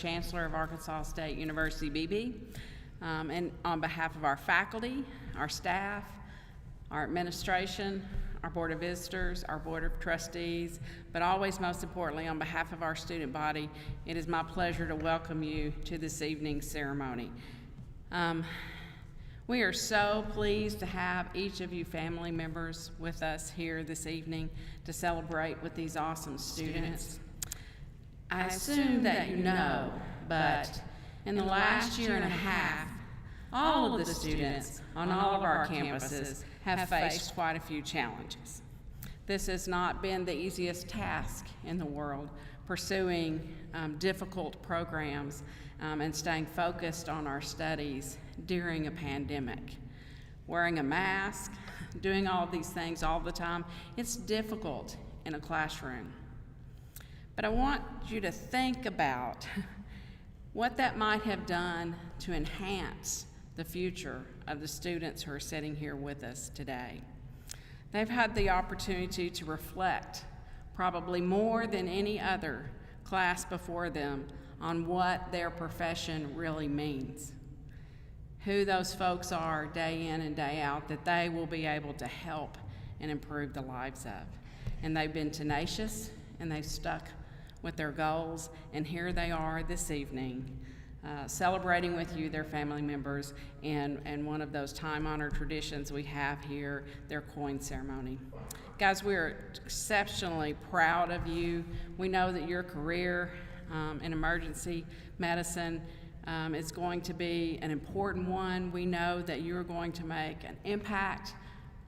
Chancellor of Arkansas State University, Beebe, and on behalf of our faculty, our staff, our administration, our Board of Visitors, our Board of Trustees, but always most importantly on behalf of our student body, it is my pleasure to welcome you to this evening's ceremony. We are so pleased to have each of you family members with us here this evening to celebrate with these awesome students. I assume that you know, but in the last year and a half, all of the students on all of our campuses have faced quite a few challenges. This has not been the easiest task in the world, pursuing difficult programs and staying focused on our studies during a pandemic. Wearing a mask, doing all of these things all the time, it's difficult in a classroom. But I want you to think about what that might have done to enhance the future of the students who are sitting here with us today. They've had the opportunity to reflect, probably more than any other class before them, on what their profession really means, who those folks are day in and day out that they will be able to help and improve the lives of. And they've been tenacious and they've stuck with their goals, and here they are this evening celebrating with you, their family members, and one of those time-honored traditions we have here, their coin ceremony. Guys, we're exceptionally proud of you. We know that your career in emergency medicine is going to be an important one. We know that you're going to make an impact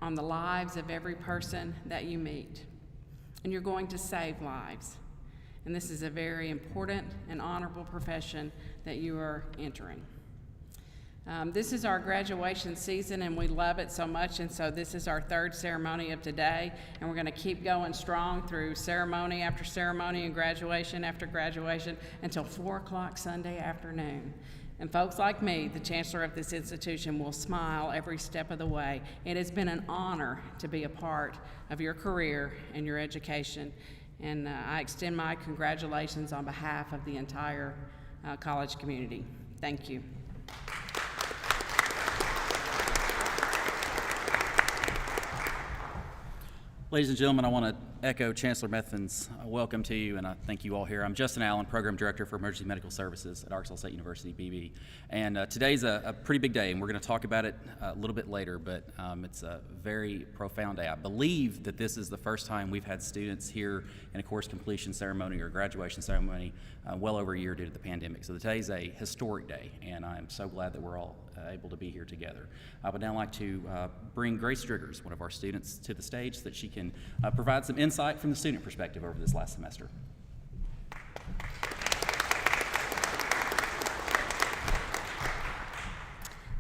on the lives of every person that you meet, and you're going to save lives. And this is a very important and honorable profession that you are entering. This is our graduation season, and we love it so much, and so this is our third ceremony of today, and we're going to keep going strong through ceremony after ceremony and graduation after graduation until 4 o'clock Sunday afternoon. And folks like me, the chancellor of this institution, will smile every step of the way. It has been an honor to be a part of your career and your education, and I extend my congratulations on behalf of the entire college community. Thank you. Ladies and gentlemen, I want to echo Chancellor Methin's welcome to you, and I thank you all here. I'm Justin Allen, Program Director for Emergency Medical Services at Arkansas State University, Beebe. And today's a pretty big day, and we're going to talk about it a little bit later, but it's a very profound day. I believe that this is the first time we've had students here in a course completion ceremony or graduation ceremony well over a year due to the pandemic. So today's a historic day, and I'm so glad that we're all able to be here together. I would now like to bring Grace Driggers, one of our students, to the stage so that she can provide some insight from the student perspective over this last semester.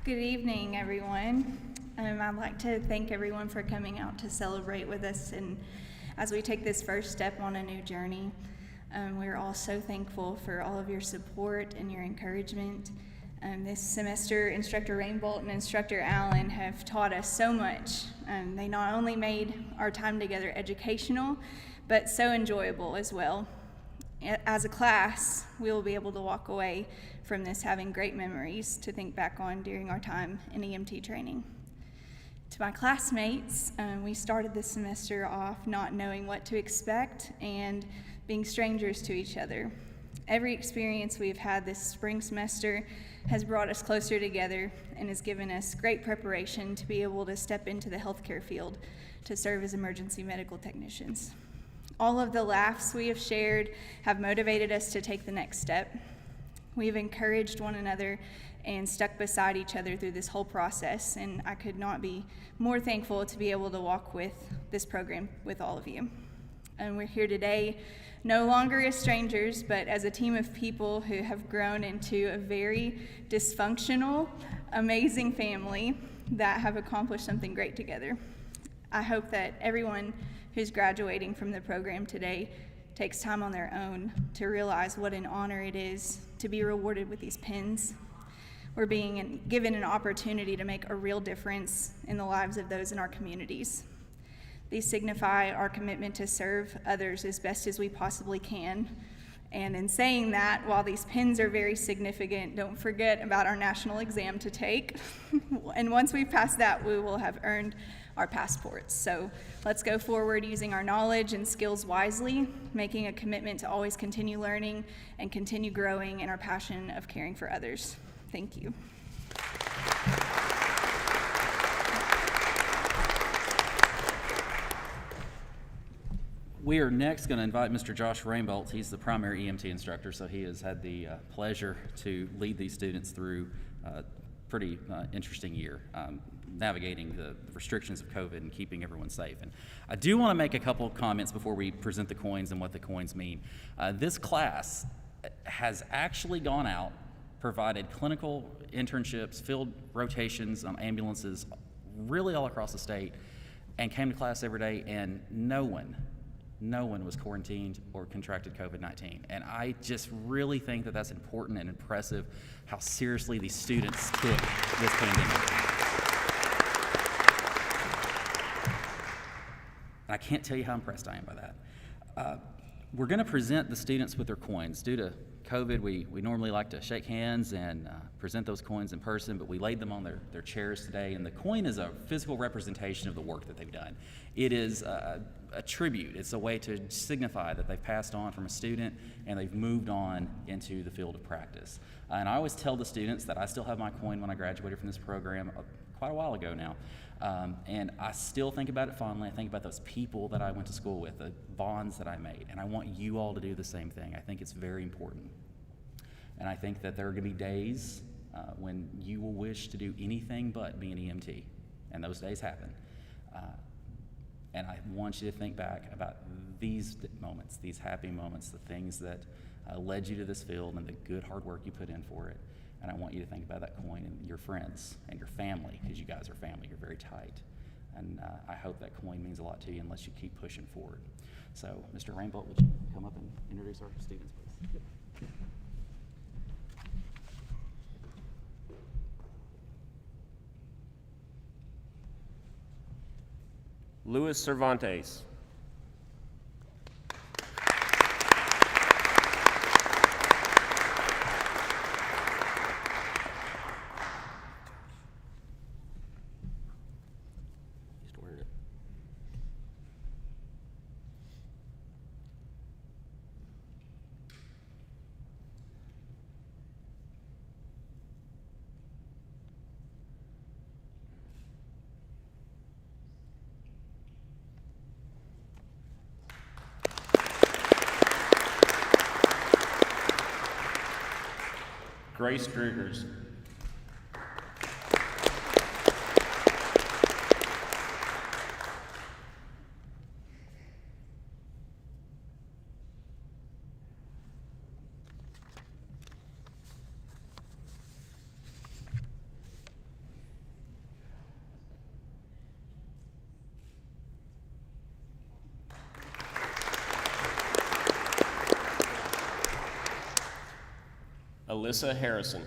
Good evening, everyone. I'd like to thank everyone for coming out to celebrate with us, and as we take this first step on a new journey, we're all so thankful for all of your support and your encouragement. This semester, Instructor Rainbolt and Instructor Allen have taught us so much. They not only made our time together educational, but so enjoyable as well. As a class, we will be able to walk away from this having great memories to think back on during our time in EMT training. To my classmates, we started this semester off not knowing what to expect and being strangers to each other. Every experience we've had this spring semester has brought us closer together and has given us great preparation to be able to step into the healthcare field to serve as emergency medical technicians. All of the laughs we have shared have motivated us to take the next step. We've encouraged one another and stuck beside each other through this whole process, and I could not be more thankful to be able to walk with this program with all of you. And we're here today no longer as strangers, but as a team of people who have grown into a very dysfunctional, amazing family that have accomplished something great together. I hope that everyone who's graduating from the program today takes time on their own to realize what an honor it is to be rewarded with these pins. We're being given an opportunity to make a real difference in the lives of those in our communities. These signify our commitment to serve others as best as we possibly can, And in saying that, while these pins are very significant, don't forget about our national exam to take. And once we pass that, we will have earned our passports. So let's go forward using our knowledge and skills wisely, making a commitment to always continue learning and continue growing in our passion of caring for others. Thank you. We are next going to invite Mr. Josh Rainbolt. He's the primary EMT instructor, so he has had the pleasure to lead these students through a pretty interesting year, navigating the restrictions of COVID and keeping everyone safe. And I do want to make a couple of comments before we present the coins and what the coins mean. This class has actually gone out, provided clinical internships, field rotations on ambulances really all across the state, and came to class every day, and no one was quarantined or contracted COVID-19. And I just really think that that's important and impressive how seriously these students took this pandemic. And I can't tell you how impressed I am by that. We're going to present the students with their coins. Due to COVID, we normally like to shake hands and present those coins in person, but we laid them on their chairs today, and the coin is a physical representation of the work that they've done. It is a tribute. It's a way to signify that they've passed on from a student and they've moved on into the field of practice. And I always tell the students that I still have my coin when I graduated from this program quite a while ago now. And I still think about it fondly. I think about those people that I went to school with, the bonds that I made, and I want you all to do the same thing. I think it's very important. And I think that there are going to be days when you will wish to do anything but be an EMT, and those days happen. And I want you to think back about these moments, these happy moments, the things that led you to this field and the good hard work you put in for it. And I want you to think about that coin and your friends and your family, because you guys are family. You're very tight. And I hope that coin means a lot to you unless you keep pushing forward. So, Mr. Rainbolt, would you come up and introduce our students, please? Luis Cervantes. Grace Driggers. Alyssa Harrison.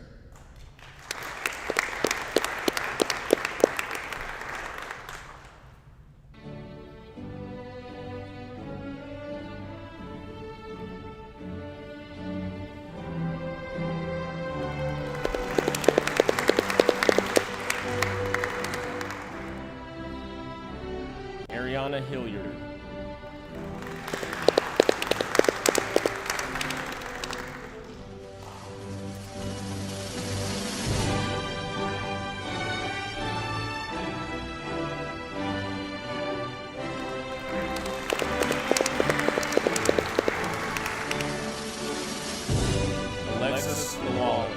Ariana Hilliard. Alexis Llewellyn.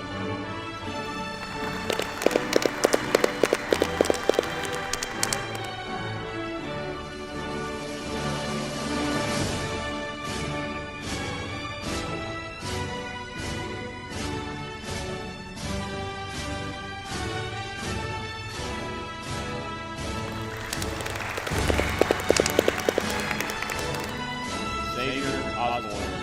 Xavier Osborne.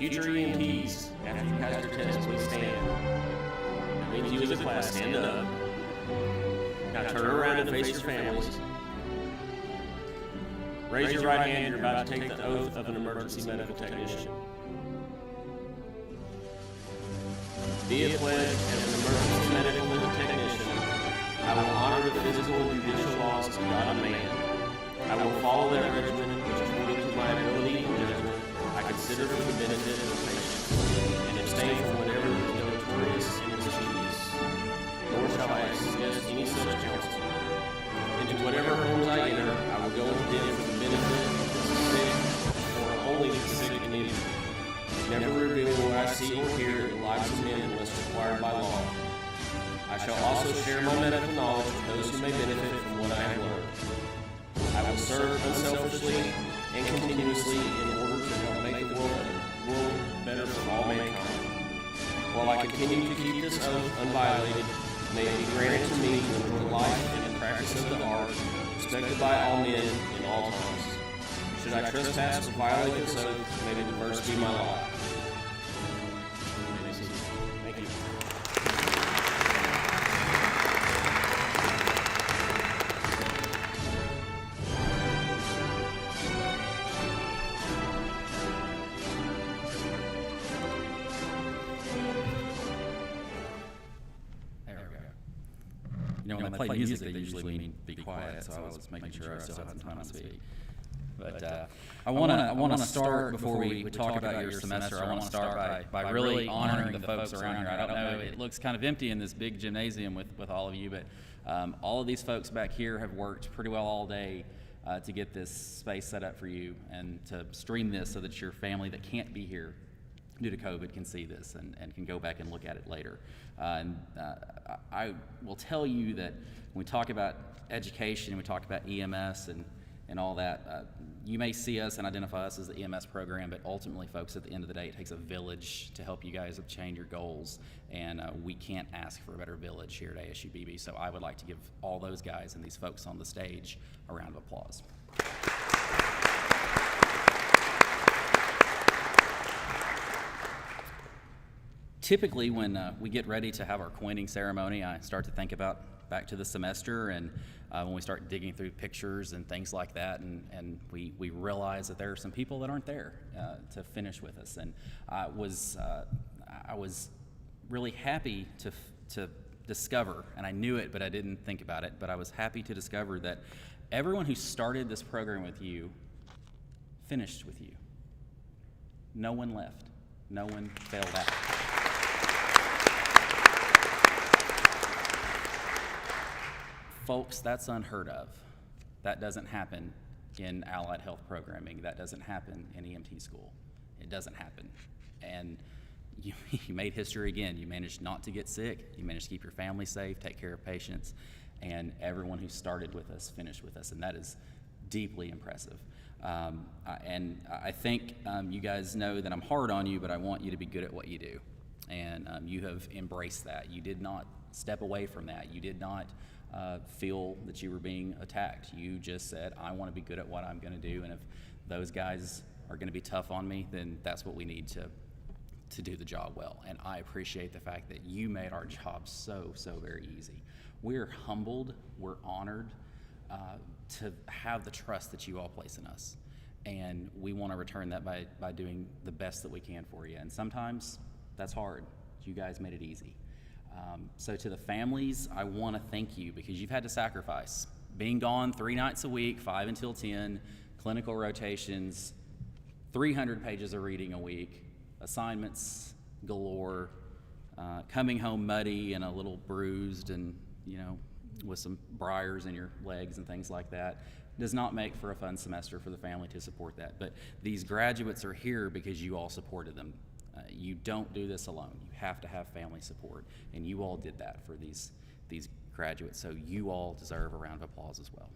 future EMTs, after you pass your test, please stand. That means you as a class stand up. Now turn around and face your families. Raise your right hand, you're about to take the oath of an emergency medical technician. Be it pledged as an emergency medical technician, I will honor the physical and judicial laws of God and man. I will follow that regimen which, according to my ability and judgment, I consider for the benefit of the patient, and abstain from whatever is notorious and mischievous. Nor shall I suggest any such counsel. Into whatever homes I enter, I will go into them for the benefit of the sick, or only the sick and needy. Never revealing what I see or hear in the lives of men unless required by law. I shall also share my medical knowledge with those who may benefit from what I have learned. I will serve unselfishly and continuously in order to help make the world better for all mankind. While I continue to keep this oath unviolated, may it be granted to me to enjoy life and the practice of the art, respected by all men in all times. Should I trespass or violate this oath, may the verse be my lot. Thank you. There we go. You know, when they play music, they usually mean be quiet, so I was making sure I still had some time to speak. But I want to start, before we talk about your semester, I want to start by really honoring the folks around here. I don't know, it looks kind of empty in this big gymnasium with all of you, but all of these folks back here have worked pretty well all day to get this space set up for you and to stream this so that your family that can't be here due to COVID can see this and can go back and look at it later. I will tell you that when we talk about education and we talk about EMS and all that, you may see us and identify us as the EMS program, but ultimately, folks, at the end of the day, it takes a village to help you guys obtain your goals, and we can't ask for a better village here at ASU-Beebe, so I would like to give all those guys and these folks on the stage a round of applause. Typically, when we get ready to have our coining ceremony, I start to think about back to the semester, and when we start digging through pictures and things like that, and we realize that there are some people that aren't there to finish with us. And I was really happy to discover, and I knew it, but I didn't think about it, but I was happy to discover that everyone who started this program with you finished with you. No one left. No one failed out. Folks, that's unheard of. That doesn't happen in allied health programming. That doesn't happen in EMT school. It doesn't happen. And you made history again. You managed not to get sick. You managed to keep your family safe, take care of patients, and everyone who started with us finished with us, and that is deeply impressive. And I think you guys know that I'm hard on you, but I want you to be good at what you do. And you have embraced that. You did not step away from that. You did not feel that you were being attacked. You just said, I want to be good at what I'm going to do, and if those guys are going to be tough on me, then that's what we need to do the job well. And I appreciate the fact that you made our job so very easy. We're humbled, we're honored to have the trust that you all place in us, and we want to return that by doing the best that we can for you. And sometimes that's hard. You guys made it easy. So to the families, I want to thank you, because you've had to sacrifice. Being gone 3 nights a week, 5 until 10, clinical rotations, 300 pages of reading a week, assignments galore, coming home muddy and a little bruised and, with some briars in your legs and things like that, does not make for a fun semester for the family to support that. But these graduates are here because you all supported them. You don't do this alone. You have to have family support, and you all did that for these graduates, so you all deserve a round of applause as well.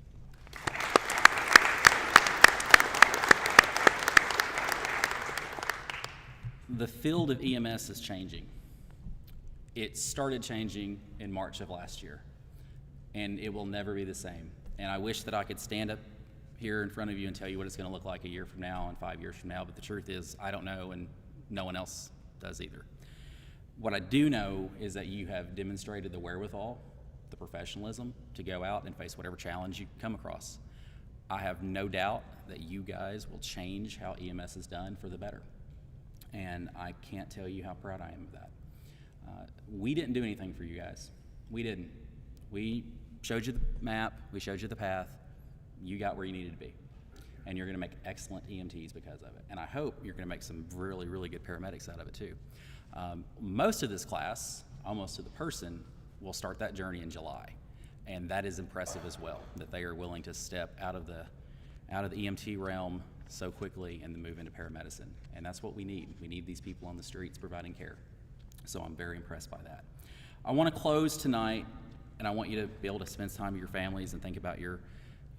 The field of EMS is changing. It started changing in March of last year, and it will never be the same. And I wish that I could stand up here in front of you and tell you what it's going to look like a year from now and 5 years from now, but the truth is I don't know, and no one else does either. What I do know is that you have demonstrated the wherewithal, the professionalism to go out and face whatever challenge you come across. I have no doubt that you guys will change how EMS is done for the better. And I can't tell you how proud I am of that. We didn't do anything for you guys. We didn't. We showed you the map, we showed you the path, you got where you needed to be. And you're gonna make excellent EMTs because of it. And I hope you're gonna make some really, really good paramedics out of it too. Most of this class, almost to the person, will start that journey in July. And that is impressive as well, that they are willing to step out of the EMT realm so quickly and then move into paramedicine. And that's what we need. We need these people on the streets providing care. So I'm very impressed by that. I want to close tonight, and I want you to be able to spend time with your families and think about your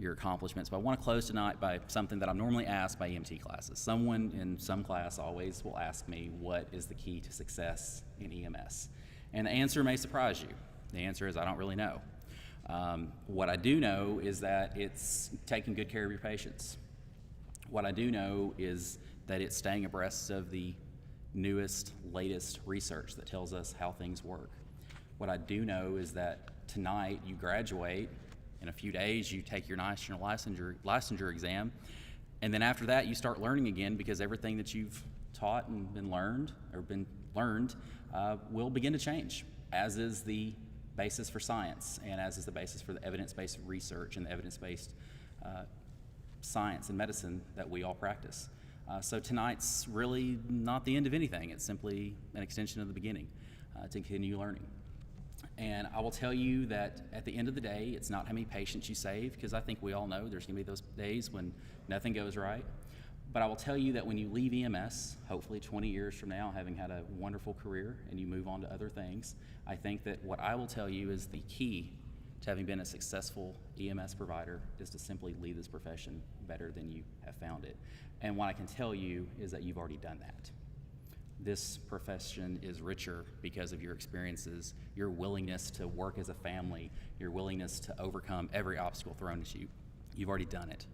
accomplishments. But I want to close tonight by something that I'm normally asked by EMT classes. Someone in some class always will ask me, what is the key to success in EMS? And the answer may surprise you. The answer is, I don't really know. What I do know is that it's taking good care of your patients. What I do know is that it's staying abreast of the newest, latest research that tells us how things work. What I do know is that tonight you graduate, in a few days you take your national licensure exam, and then after that you start learning again, because everything that you've taught and been learned will begin to change, as is the basis for science, and as is the basis for the evidence-based research and the evidence-based science and medicine that we all practice. So tonight's really not the end of anything. It's simply an extension of the beginning to continue learning. And I will tell you that at the end of the day, it's not how many patients you save, because I think we all know there's gonna be those days when nothing goes right. But I will tell you that when you leave EMS, hopefully 20 years from now, having had a wonderful career and you move on to other things, I think that what I will tell you is the key to having been a successful EMS provider is to simply leave this profession better than you have found it. And what I can tell you is that you've already done that. This profession is richer because of your experiences, your willingness to work as a family, your willingness to overcome every obstacle thrown at you. You've already done it,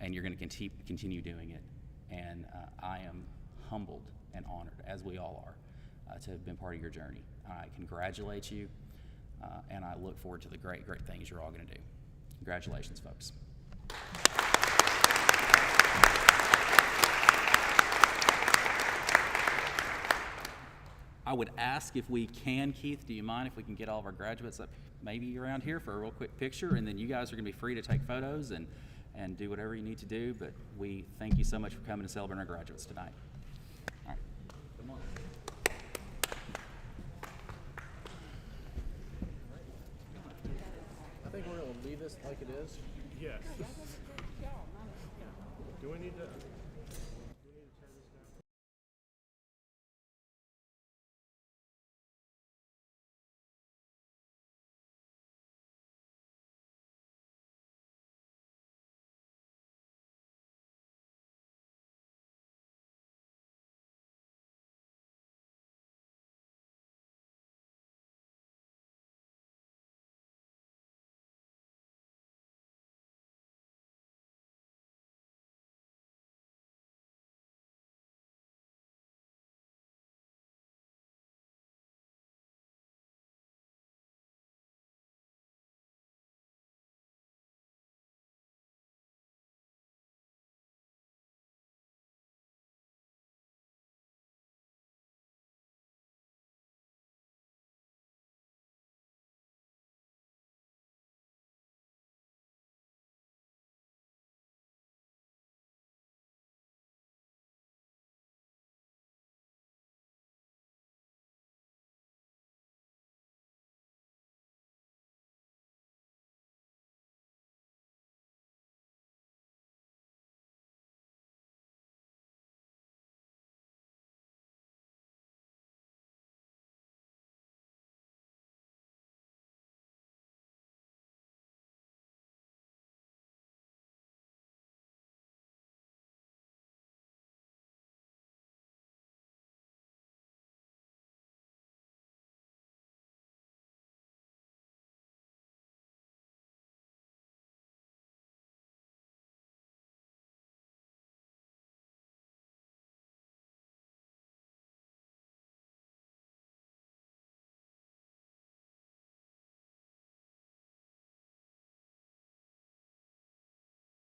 and you're going to continue doing it. And I am humbled and honored, as we all are, to have been part of your journey. I congratulate you, and I look forward to the great, great things you're all going to do. Congratulations, folks. I would ask if we can, Keith, do you mind if we can get all of our graduates up maybe around here for a real quick picture, and then you guys are going to be free to take photos and do whatever you need to do, but we thank you so much for coming to celebrate our graduates tonight. All right, come on. I think we're going to leave this like it is. Yes. Do we need to?